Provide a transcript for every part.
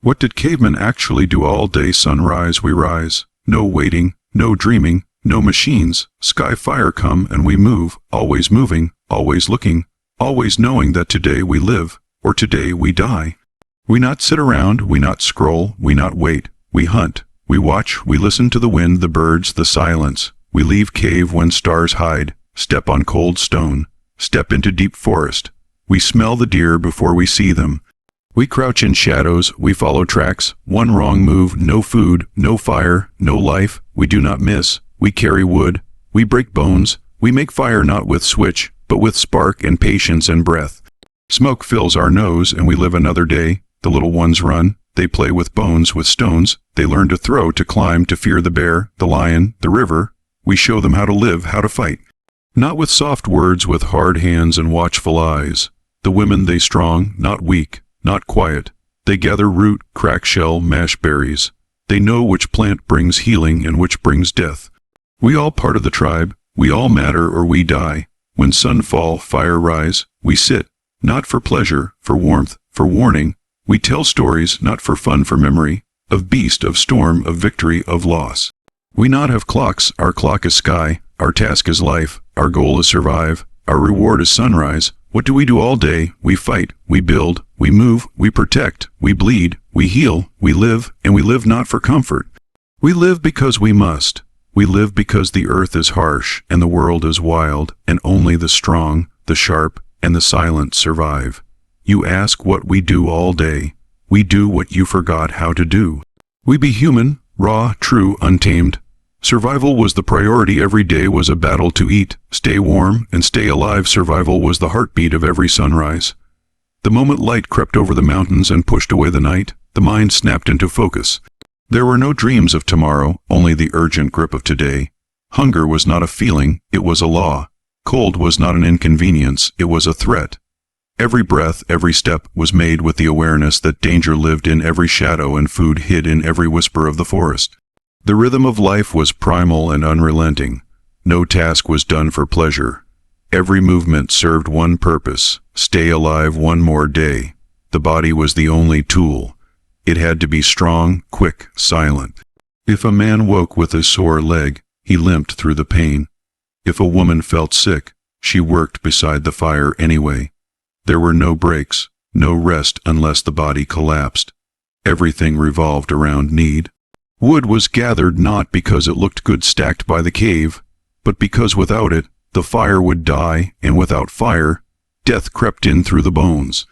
What did cavemen actually do all day? Sunrise we rise, no waiting, no dreaming, no machines, sky fire come and we move, always moving, always looking, always knowing that today we live, or today we die. We not sit around, we not scroll, we not wait, we hunt, we watch, we listen to the wind, the birds, the silence. We leave cave when stars hide, step on cold stone, step into deep forest. We smell the deer before we see them. We crouch in shadows, we follow tracks, one wrong move, no food, no fire, no life, we do not miss. We carry wood, we break bones, we make fire not with switch, but with spark and patience and breath. Smoke fills our nose and we live another day. The little ones run, they play with bones, with stones, they learn to throw, to climb, to fear the bear, the lion, the river. We show them how to live, how to fight. Not with soft words, with hard hands and watchful eyes. The women they strong, not weak, not quiet. They gather root, crack shell, mash berries. They know which plant brings healing and which brings death. We all part of the tribe, we all matter or we die. When sun fall, fire rise, we sit, not for pleasure, for warmth, for warning. We tell stories, not for fun, for memory, of beast, of storm, of victory, of loss. We not have clocks, our clock is sky, our task is life, our goal is survive, our reward is sunrise. What do we do all day? We fight, we build, we move, we protect, we bleed, we heal, we live, and we live not for comfort. We live because we must. We live because the earth is harsh and the world is wild, and only the strong, the sharp, and the silent survive. You ask what we do all day. We do what you forgot how to do. We be human, raw, true, untamed. Survival was the priority. Every day was a battle to eat, stay warm, and stay alive. Survival was the heartbeat of every sunrise. The moment light crept over the mountains and pushed away the night, the mind snapped into focus. There were no dreams of tomorrow, only the urgent grip of today. Hunger was not a feeling, it was a law. Cold was not an inconvenience, it was a threat. Every breath, every step was made with the awareness that danger lived in every shadow and food hid in every whisper of the forest. The rhythm of life was primal and unrelenting. No task was done for pleasure. Every movement served one purpose: stay alive one more day. The body was the only tool. It had to be strong, quick, silent. If a man woke with a sore leg, he limped through the pain. If a woman felt sick, she worked beside the fire anyway. There were no breaks, no rest unless the body collapsed. Everything revolved around need. Wood was gathered not because it looked good stacked by the cave, but because without it, the fire would die, and without fire, death crept in through the bones.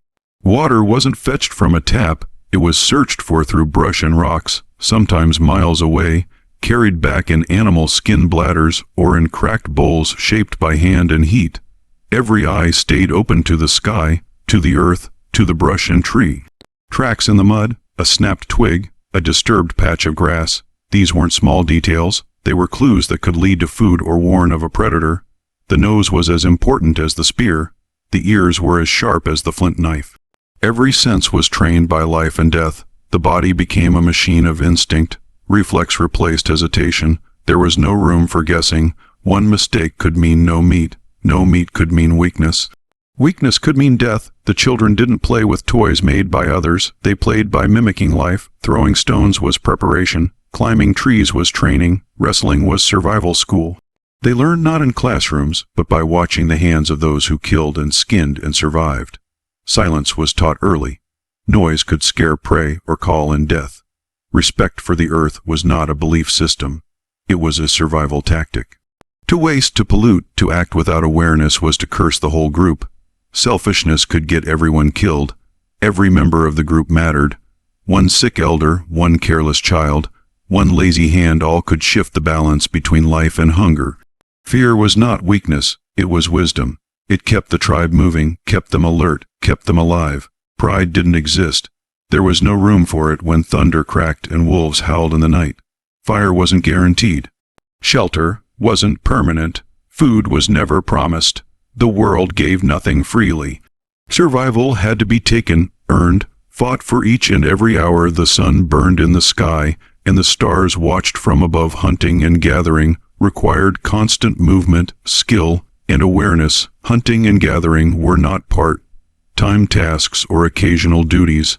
Water wasn't fetched from a tap, it was searched for through brush and rocks, sometimes miles away, carried back in animal skin bladders or in cracked bowls shaped by hand and heat. Every eye stayed open to the sky, to the earth, to the brush and tree. Tracks in the mud, a snapped twig, a disturbed patch of grass. These weren't small details, they were clues that could lead to food or warn of a predator. The nose was as important as the spear, the ears were as sharp as the flint knife. Every sense was trained by life and death. The body became a machine of instinct. Reflex replaced hesitation. There was no room for guessing. One mistake could mean no meat. No meat could mean weakness. Weakness could mean death. The children didn't play with toys made by others. They played by mimicking life. Throwing stones was preparation. Climbing trees was training. Wrestling was survival school. They learned not in classrooms, but by watching the hands of those who killed and skinned and survived. Silence was taught early. Noise could scare prey or call in death. Respect for the earth was not a belief system. It was a survival tactic. To waste, to pollute, to act without awareness was to curse the whole group. Selfishness could get everyone killed. Every member of the group mattered. One sick elder, one careless child, one lazy hand, all could shift the balance between life and hunger. Fear was not weakness, it was wisdom. It kept the tribe moving, kept them alert, kept them alive. Pride didn't exist. There was no room for it when thunder cracked and wolves howled in the night. Fire wasn't guaranteed. Shelter wasn't permanent. Food was never promised. The world gave nothing freely. Survival had to be taken, earned, fought for each and every hour. The sun burned in the sky, and the stars watched from above. Hunting and gathering required constant movement, skill, and awareness. Hunting and gathering were not part-time tasks or occasional duties.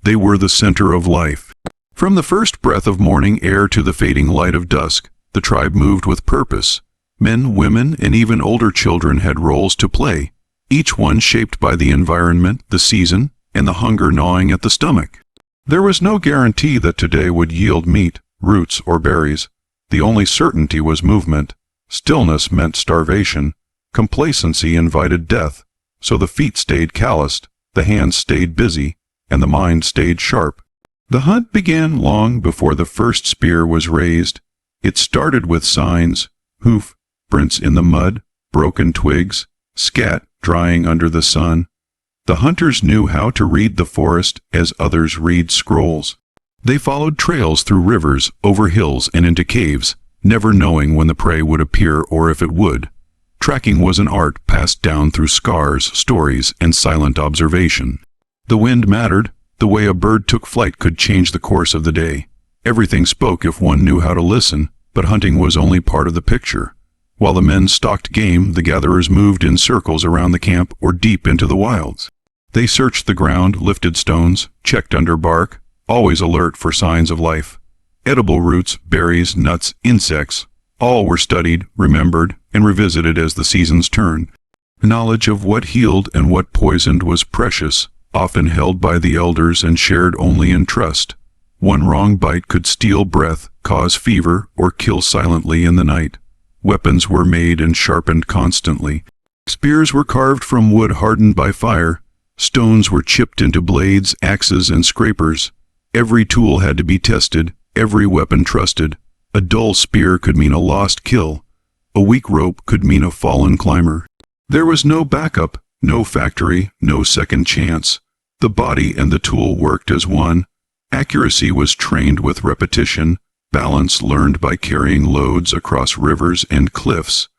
They were the center of life. From the first breath of morning air to the fading light of dusk, the tribe moved with purpose. Men, women, and even older children had roles to play, each one shaped by the environment, the season, and the hunger gnawing at the stomach. There was no guarantee that today would yield meat, roots, or berries. The only certainty was movement. Stillness meant starvation. Complacency invited death. So the feet stayed calloused, the hands stayed busy, and the mind stayed sharp. The hunt began long before the first spear was raised. It started with signs: hoof prints in the mud, broken twigs, scat drying under the sun. The hunters knew how to read the forest as others read scrolls. They followed trails through rivers, over hills, and into caves, never knowing when the prey would appear or if it would. Tracking was an art passed down through scars, stories, and silent observation. The wind mattered. The way a bird took flight could change the course of the day. Everything spoke if one knew how to listen, but hunting was only part of the picture. While the men stalked game, the gatherers moved in circles around the camp or deep into the wilds. They searched the ground, lifted stones, checked under bark, always alert for signs of life. Edible roots, berries, nuts, insects, all were studied, remembered, and revisited as the seasons turned. Knowledge of what healed and what poisoned was precious, often held by the elders and shared only in trust. One wrong bite could steal breath, cause fever, or kill silently in the night. Weapons were made and sharpened constantly. Spears were carved from wood hardened by fire. Stones were chipped into blades, axes, and scrapers. Every tool had to be tested, every weapon trusted. A dull spear could mean a lost kill. A weak rope could mean a fallen climber. There was no backup, no factory, no second chance. The body and the tool worked as one. Accuracy was trained with repetition. Balance learned by carrying loads across rivers and cliffs.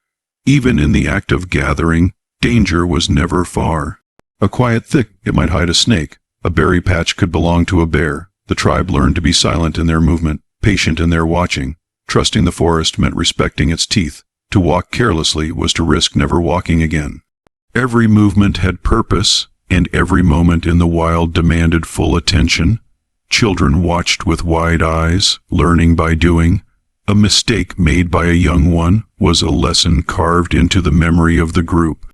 Even in the act of gathering, danger was never far. A quiet thicket it might hide a snake. A berry patch could belong to a bear. The tribe learned to be silent in their movement, patient in their watching. Trusting the forest meant respecting its teeth. To walk carelessly was to risk never walking again. Every movement had purpose, and every moment in the wild demanded full attention. Children watched with wide eyes, learning by doing. A mistake made by a young one was a lesson carved into the memory of the group.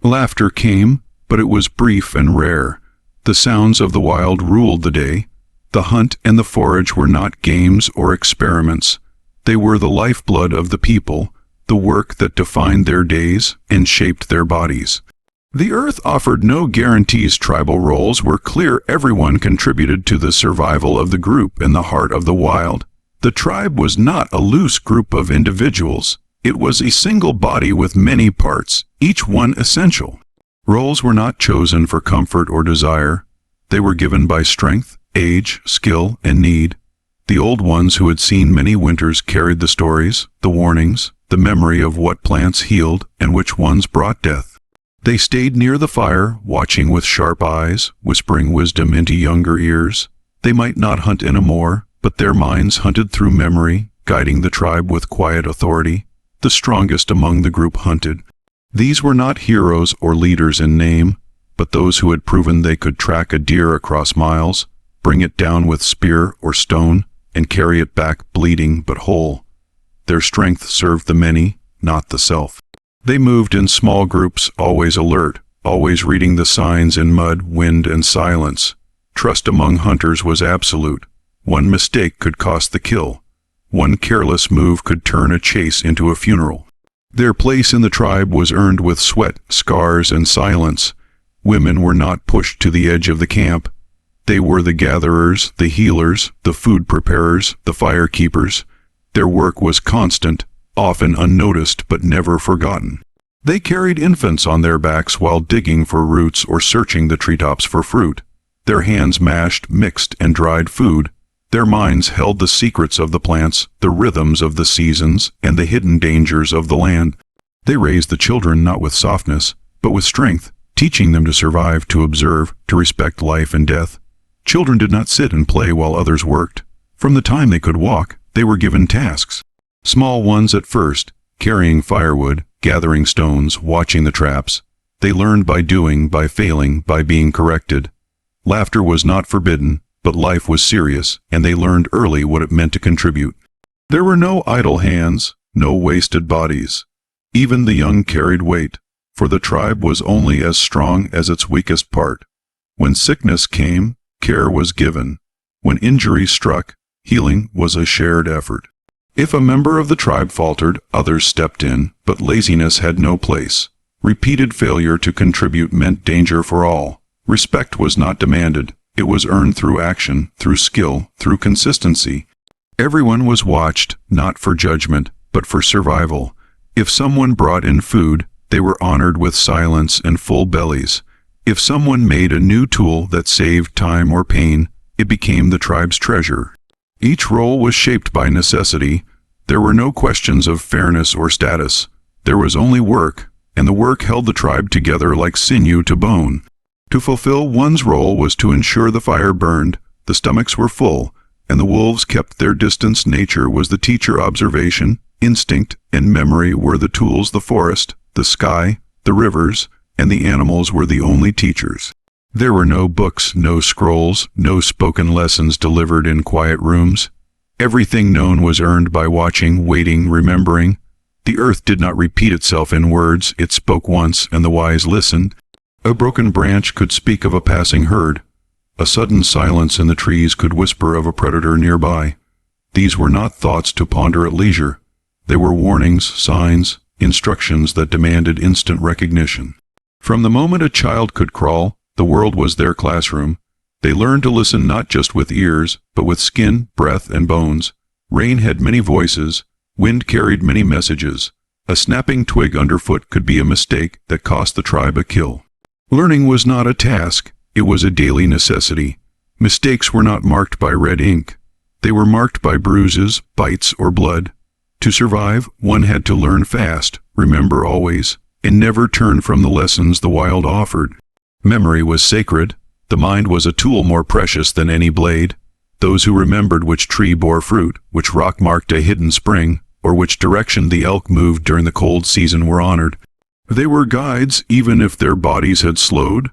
Laughter came, but it was brief and rare. The sounds of the wild ruled the day. The hunt and the forage were not games or experiments. They were the lifeblood of the people, the work that defined their days and shaped their bodies. The earth offered no guarantees. Tribal roles were clear. Everyone contributed to the survival of the group in the heart of the wild. The tribe was not a loose group of individuals. It was a single body with many parts, each one essential. Roles were not chosen for comfort or desire. They were given by strength, age, skill, and need. The old ones who had seen many winters carried the stories, the warnings, the memory of what plants healed and which ones brought death. They stayed near the fire, watching with sharp eyes, whispering wisdom into younger ears. They might not hunt anymore, but their minds hunted through memory, guiding the tribe with quiet authority. The strongest among the group hunted. These were not heroes or leaders in name, but those who had proven they could track a deer across miles, bring it down with spear or stone, and carry it back bleeding but whole. Their strength served the many, not the self. They moved in small groups, always alert, always reading the signs in mud, wind, and silence. Trust among hunters was absolute. One mistake could cost the kill. One careless move could turn a chase into a funeral. Their place in the tribe was earned with sweat, scars, and silence. Women were not pushed to the edge of the camp. They were the gatherers, the healers, the food preparers, the fire keepers. Their work was constant, often unnoticed but never forgotten. They carried infants on their backs while digging for roots or searching the treetops for fruit. Their hands mashed, mixed, and dried food. Their minds held the secrets of the plants, the rhythms of the seasons, and the hidden dangers of the land. They raised the children not with softness, but with strength, teaching them to survive, to observe, to respect life and death. Children did not sit and play while others worked. From the time they could walk, they were given tasks. Small ones at first, carrying firewood, gathering stones, watching the traps. They learned by doing, by failing, by being corrected. Laughter was not forbidden. but life was serious, and they learned early what it meant to contribute. There were no idle hands, no wasted bodies. Even the young carried weight, for the tribe was only as strong as its weakest part. When sickness came, care was given. When injury struck, healing was a shared effort. If a member of the tribe faltered, others stepped in, but laziness had no place. Repeated failure to contribute meant danger for all. Respect was not demanded. It was earned through action, through skill, through consistency. Everyone was watched, not for judgment, but for survival. If someone brought in food, they were honored with silence and full bellies. If someone made a new tool that saved time or pain, it became the tribe's treasure. Each role was shaped by necessity. There were no questions of fairness or status. There was only work, and the work held the tribe together like sinew to bone. To fulfill one's role was to ensure the fire burned, the stomachs were full, and the wolves kept their distance. Nature was the teacher. Observation, instinct, and memory were the tools. The forest, the sky, the rivers, and the animals were the only teachers. There were no books, no scrolls, no spoken lessons delivered in quiet rooms. Everything known was earned by watching, waiting, remembering. The earth did not repeat itself in words. It spoke once, and the wise listened. A broken branch could speak of a passing herd. A sudden silence in the trees could whisper of a predator nearby. These were not thoughts to ponder at leisure. They were warnings, signs, instructions that demanded instant recognition. From the moment a child could crawl, the world was their classroom. They learned to listen not just with ears, but with skin, breath, and bones. Rain had many voices. Wind carried many messages. A snapping twig underfoot could be a mistake that cost the tribe a kill. Learning was not a task. It was a daily necessity. Mistakes were not marked by red ink. They were marked by bruises, bites, or blood. To survive, one had to learn fast, remember always, and never turn from the lessons the wild offered. Memory was sacred. The mind was a tool more precious than any blade. Those who remembered which tree bore fruit, which rock marked a hidden spring, or which direction the elk moved during the cold season were honored. They were guides even if their bodies had slowed.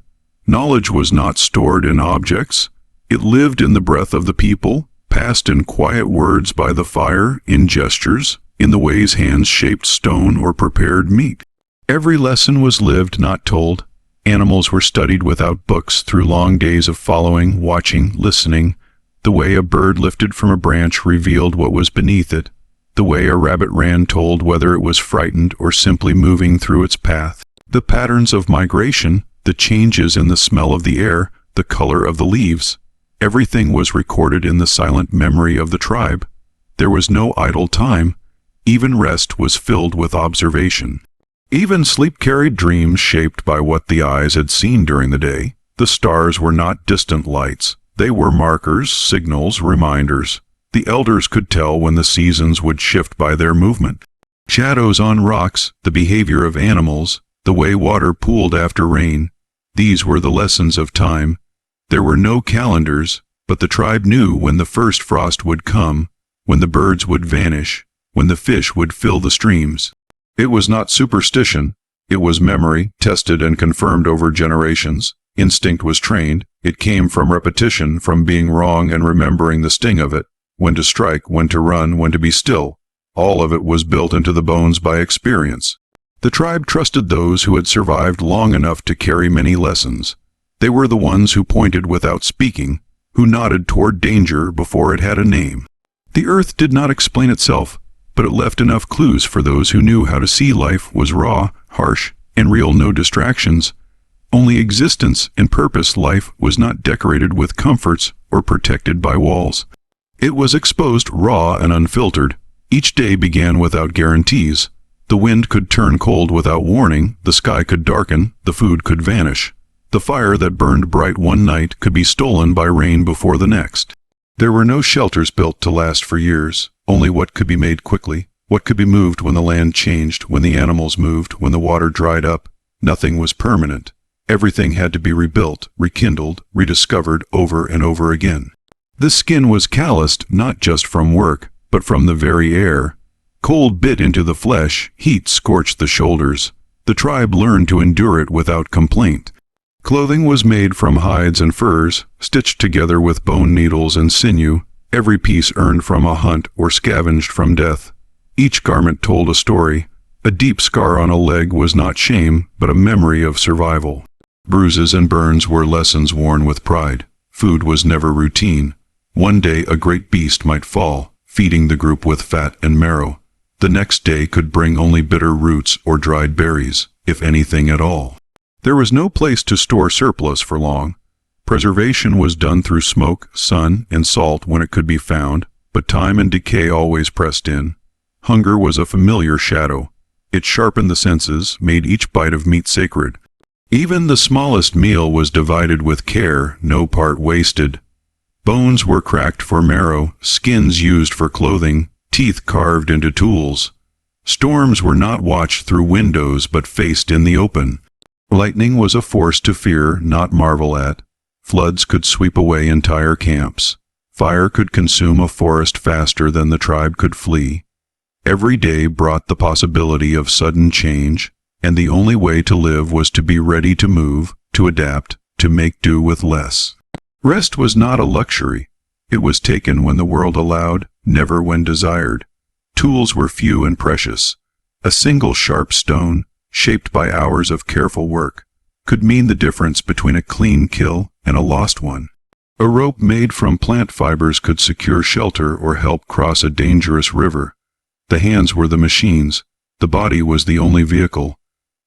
Knowledge was not stored in objects. It lived in the breath of the people, passed in quiet words by the fire, in gestures, in the ways hands shaped stone or prepared meat. Every lesson was lived, not told. Animals were studied without books through long days of following, watching, listening. The way a bird lifted from a branch revealed what was beneath it. The way a rabbit ran told whether it was frightened or simply moving through its path. The patterns of migration, the changes in the smell of the air, the color of the leaves. Everything was recorded in the silent memory of the tribe. There was no idle time. Even rest was filled with observation. Even sleep carried dreams shaped by what the eyes had seen during the day. The stars were not distant lights. They were markers, signals, reminders. The elders could tell when the seasons would shift by their movement. Shadows on rocks, the behavior of animals, the way water pooled after rain. These were the lessons of time. There were no calendars, but the tribe knew when the first frost would come, when the birds would vanish, when the fish would fill the streams. It was not superstition. It was memory, tested and confirmed over generations. Instinct was trained. It came from repetition, from being wrong and remembering the sting of it. When to strike, when to run, when to be still. All of it was built into the bones by experience. The tribe trusted those who had survived long enough to carry many lessons. They were the ones who pointed without speaking, who nodded toward danger before it had a name. The earth did not explain itself, but it left enough clues for those who knew how to see life was raw, harsh, and real. No distractions. Only existence and purpose. Life was not decorated with comforts or protected by walls. It was exposed, raw and unfiltered. Each day began without guarantees. The wind could turn cold without warning, the sky could darken, the food could vanish. The fire that burned bright one night could be stolen by rain before the next. There were no shelters built to last for years, only what could be made quickly, what could be moved when the land changed, when the animals moved, when the water dried up. Nothing was permanent. Everything had to be rebuilt, rekindled, rediscovered over and over again. The skin was calloused not just from work, but from the very air. Cold bit into the flesh, heat scorched the shoulders. The tribe learned to endure it without complaint. Clothing was made from hides and furs, stitched together with bone needles and sinew, every piece earned from a hunt or scavenged from death. Each garment told a story. A deep scar on a leg was not shame, but a memory of survival. Bruises and burns were lessons worn with pride. Food was never routine. One day a great beast might fall, feeding the group with fat and marrow. The next day could bring only bitter roots or dried berries, if anything at all. There was no place to store surplus for long. Preservation was done through smoke, sun, and salt when it could be found, but time and decay always pressed in. Hunger was a familiar shadow. It sharpened the senses, made each bite of meat sacred. Even the smallest meal was divided with care, no part wasted. Bones were cracked for marrow, skins used for clothing, teeth carved into tools. Storms were not watched through windows but faced in the open. Lightning was a force to fear, not marvel at. Floods could sweep away entire camps. Fire could consume a forest faster than the tribe could flee. Every day brought the possibility of sudden change, and the only way to live was to be ready to move, to adapt, to make do with less. Rest was not a luxury. It was taken when the world allowed, never when desired. Tools were few and precious. A single sharp stone, shaped by hours of careful work, could mean the difference between a clean kill and a lost one. A rope made from plant fibers could secure shelter or help cross a dangerous river. The hands were the machines. The body was the only vehicle.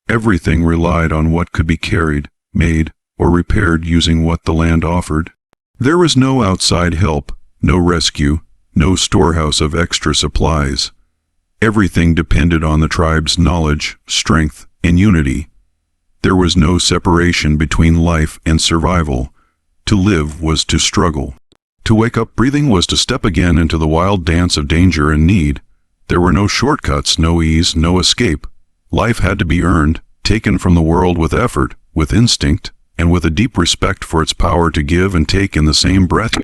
Everything relied on what could be carried, made, or repaired using what the land offered. There was no outside help, no rescue, no storehouse of extra supplies. Everything depended on the tribe's knowledge, strength, and unity. There was no separation between life and survival. To live was to struggle. To wake up breathing was to step again into the wild dance of danger and need. There were no shortcuts, no ease, no escape. Life had to be earned, taken from the world with effort, with instinct, and with a deep respect for its power to give and take in the same breath.